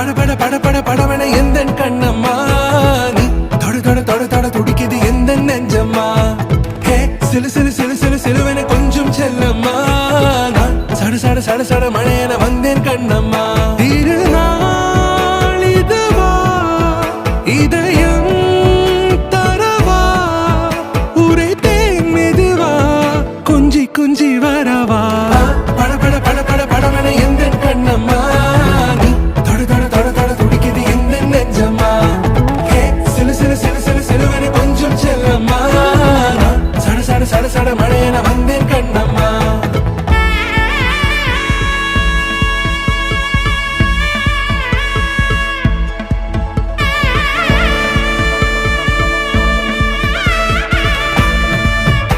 பட பட பட பட படவன எந்த கண்ணம்மா நீ தொட தொட தொட தொட துடிக்குது எந்த நெஞ்சம்மா ஹே சிலு சிலு சிலு சிலு சிலுவன கொஞ்சம் செல்லம்மா நான் சட சட சட சட மழையன வந்தேன் கண்ணம்மா திருநாள் இதுவா இதயம் தரவா உரைத்தேன் மெதுவா கொஞ்சி கொஞ்சி வரவா பட பட பட பட படவன எந்த கண்ணம்மா நீ தொட தொட தொட தொட துடிக்குது எந்த நெஞ்சம்மா ஹே சிலு சிலு சிலு சிலு சிலுவன கொஞ்சம் செல்லம்மா நான் சட சட சட சட மழையன வந்தேன்